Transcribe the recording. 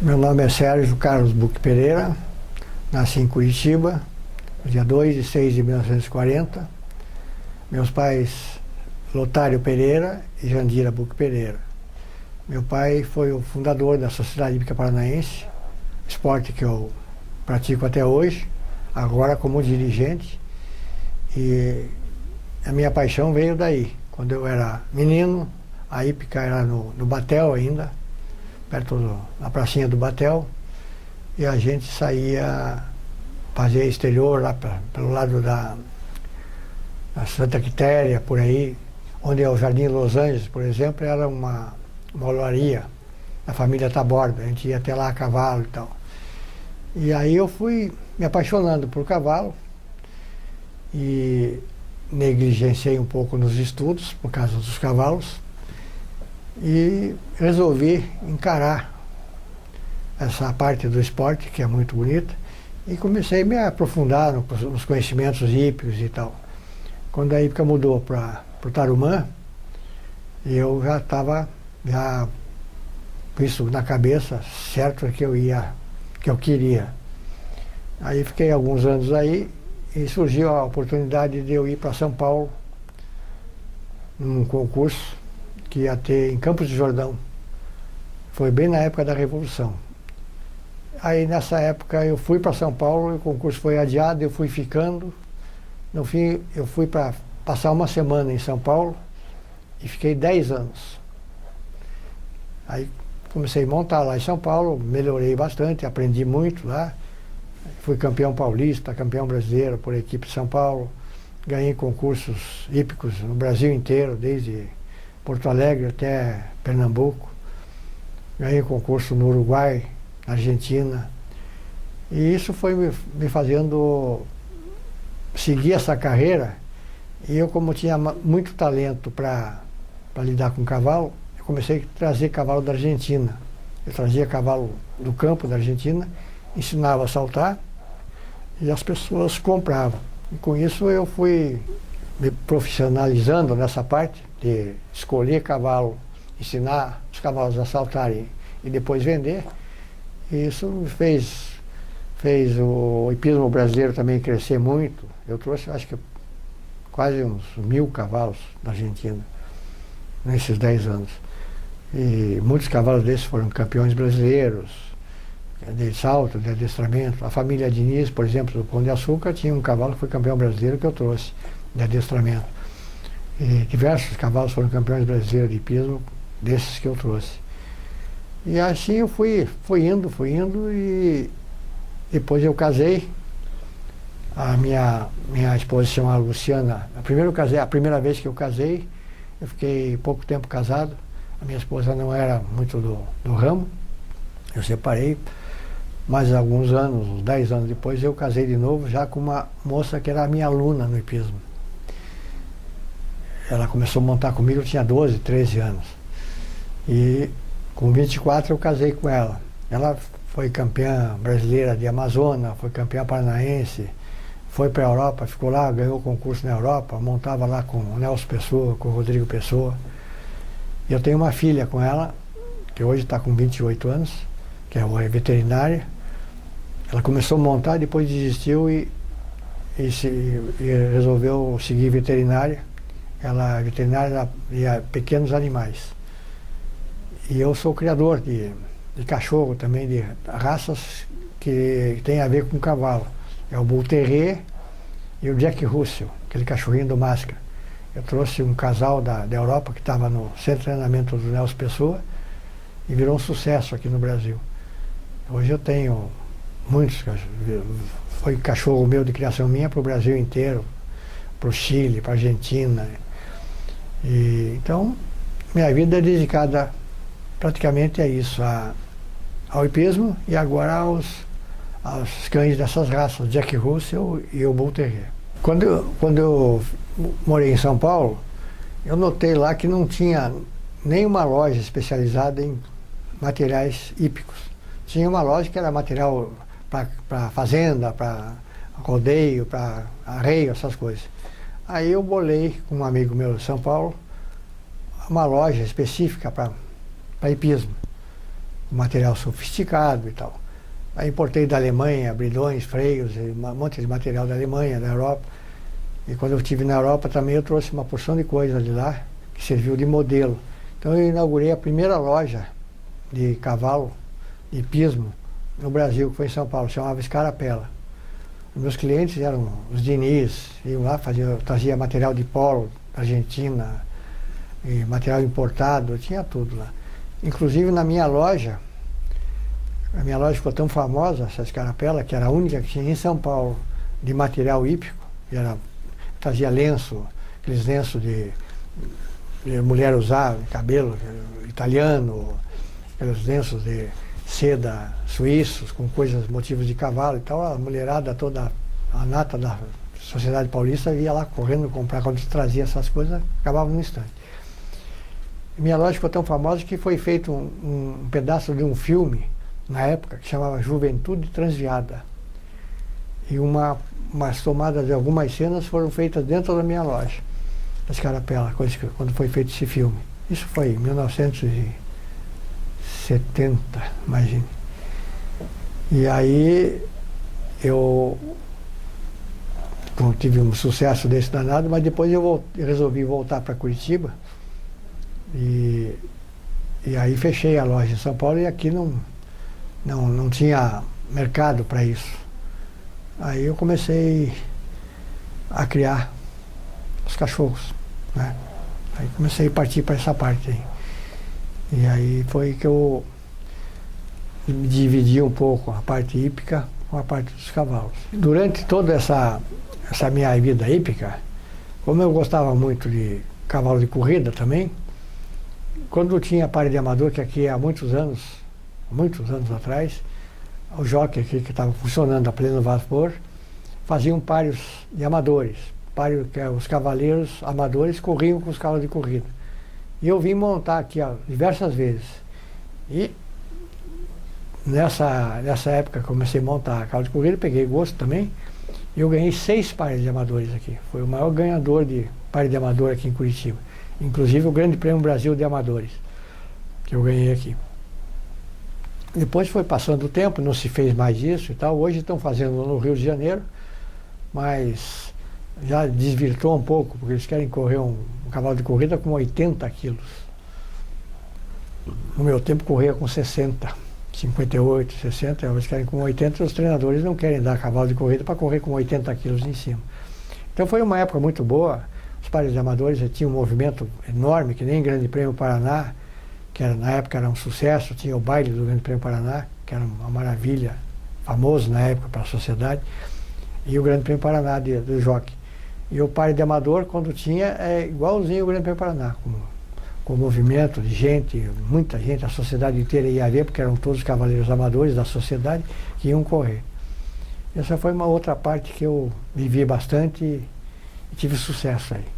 Meu nome é Sérgio Carlos Buque Pereira, nasci em Curitiba, no dia 2 de 6 de 1940. Meus pais, Lotário Pereira e Jandira Buque Pereira. Meu pai foi o fundador da Sociedade Hípica Paranaense, esporte que eu pratico até hoje, agora como dirigente. E a minha paixão veio daí. Quando eu era menino, a hípica era no Batel ainda, perto da pracinha do Batel, e a gente saía fazer exterior lá pelo lado da Santa Quitéria, por aí, onde é o Jardim Los Angeles, por exemplo, era uma olaria da família Taborda, a gente ia até lá a cavalo e tal. E aí eu fui me apaixonando por cavalo e negligenciei um pouco nos estudos por causa dos cavalos e resolvi encarar essa parte do esporte, que é muito bonita, e comecei a me aprofundar nos conhecimentos hípicos e tal. Quando a hípica mudou para o Tarumã, eu já estava com isso na cabeça, certo que eu queria. Aí fiquei alguns anos aí e surgiu a oportunidade de eu ir para São Paulo num concurso que ia ter em Campos do Jordão. Foi bem na época da Revolução. Aí nessa época eu fui para São Paulo, o concurso foi adiado, eu fui ficando. No fim eu fui para passar uma semana em São Paulo e fiquei 10 anos. Aí comecei a montar lá em São Paulo, melhorei bastante, aprendi muito lá. Fui campeão paulista, campeão brasileiro por equipe de São Paulo. Ganhei concursos hípicos no Brasil inteiro, desde Porto Alegre até Pernambuco. Ganhei concurso no Uruguai, na Argentina. E isso foi me fazendo seguir essa carreira. E eu, como tinha muito talento para lidar com cavalo, eu comecei a trazer cavalo da Argentina. Eu trazia cavalo do campo da Argentina, ensinava a saltar e as pessoas compravam. E com isso eu fui me profissionalizando nessa parte de escolher cavalo, ensinar os cavalos a saltarem e depois vender. E isso fez o hipismo brasileiro também crescer muito. Eu trouxe, acho que, quase uns 1000 cavalos da Argentina nesses 10 anos. E muitos cavalos desses foram campeões brasileiros, de salto, de adestramento. A família Diniz, por exemplo, do Pão de Açúcar, tinha um cavalo que foi campeão brasileiro que eu trouxe, de adestramento. E diversos cavalos foram campeões brasileiros de hipismo, desses que eu trouxe. E assim eu fui indo e depois eu casei. A minha esposa se chama Luciana. A primeira vez que eu casei, eu fiquei pouco tempo casado. A minha esposa não era muito do ramo, eu separei. Mais alguns anos, uns 10 anos depois, eu casei de novo, já com uma moça que era a minha aluna no hipismo. Ela começou a montar comigo, eu tinha 12, 13 anos. E com 24 eu casei com ela. Ela foi campeã brasileira de Amazônia, foi campeã paranaense, foi para a Europa, ficou lá, ganhou concurso na Europa, montava lá com o Nelson Pessoa, com o Rodrigo Pessoa. E eu tenho uma filha com ela, que hoje está com 28 anos, que é veterinária. Ela começou a montar, depois desistiu e resolveu seguir veterinária. Ela é veterinária de pequenos animais. E eu sou criador de cachorro também, de raças que tem a ver com cavalo. É o Bull Terrier e o Jack Russell, aquele cachorrinho do Máscara. Eu trouxe um casal da Europa que estava no centro de treinamento do Nelson Pessoa e virou um sucesso aqui no Brasil. Hoje eu tenho muitos cachorros. Foi cachorro meu de criação minha para o Brasil inteiro, para o Chile, para a Argentina. E, então, minha vida é dedicada praticamente a isso, ao hipismo e agora aos cães dessas raças, Jack Russell e o Bull Terrier. Quando eu morei em São Paulo, eu notei lá que não tinha nenhuma loja especializada em materiais hípicos. Tinha uma loja que era material para fazenda, para rodeio, para arreio, essas coisas. Aí eu bolei com um amigo meu de São Paulo uma loja específica para hipismo. material sofisticado e tal. Aí importei da Alemanha, bridões, freios, um monte de material da Alemanha, da Europa. E quando eu estive na Europa também eu trouxe uma porção de coisas de lá, que serviu de modelo. Então eu inaugurei a primeira loja de cavalo, de hipismo, no Brasil, que foi em São Paulo, chamava Scarapella. Os meus clientes eram os Diniz, iam lá, trazia material de polo da Argentina, e material importado, tinha tudo lá. Inclusive na minha loja, a minha loja ficou tão famosa, essa Scarapella, que era a única que tinha em São Paulo de material hípico, trazia lenço, aqueles lenços de mulher usar, de cabelo italiano, aqueles lenços de seda suíços, com coisas, motivos de cavalo e tal. A mulherada toda, a nata da sociedade paulista ia lá correndo comprar. Quando se trazia essas coisas, acabava no instante. Minha loja ficou tão famosa que foi feito um pedaço de um filme, na época, que chamava Juventude Transviada. E umas tomadas de algumas cenas foram feitas dentro da minha loja, da Scarapella, quando foi feito esse filme. Isso foi em 1970, imagine. E aí eu tive um sucesso desse danado, mas depois eu resolvi voltar para Curitiba e aí fechei a loja em São Paulo e aqui não tinha mercado para isso. Aí eu comecei a criar os cachorros, né? Aí comecei a partir para essa parte aí. E aí foi que eu dividi um pouco a parte hípica com a parte dos cavalos. Durante toda essa minha vida hípica, como eu gostava muito de cavalo de corrida também, quando eu tinha pare de amador, que aqui há muitos anos atrás, o jockey aqui que estava funcionando a pleno vapor, faziam páreos de amadores. Páreo, que os cavaleiros amadores corriam com os cavalos de corrida. E eu vim montar aqui diversas vezes. E nessa época que comecei a montar cavalo de corrida, peguei gosto também, e eu ganhei 6 pares de amadores aqui. Foi o maior ganhador de pare de amador aqui em Curitiba. Inclusive o Grande Prêmio Brasil de Amadores, que eu ganhei aqui. Depois foi passando o tempo, não se fez mais isso e tal. Hoje estão fazendo no Rio de Janeiro, mas já desvirtuou um pouco, porque eles querem correr um cavalo de corrida com 80 quilos. No meu tempo corria com 60, 58, 60, eles querem com 80, os treinadores não querem dar cavalo de corrida para correr com 80 quilos em cima. Então foi uma época muito boa. Os pares de amadores tinham um movimento enorme, que nem Grande Prêmio Paraná, que na época era um sucesso. Tinha o baile do Grande Prêmio Paraná, que era uma maravilha, famoso na época para a sociedade, e o Grande Prêmio Paraná do jockey. E o pare de amador, quando tinha, é igualzinho o Grande Prêmio Paraná, com movimento de gente, muita gente, a sociedade inteira ia ver, porque eram todos cavaleiros amadores da sociedade que iam correr. Essa foi uma outra parte que eu vivi bastante e tive sucesso aí.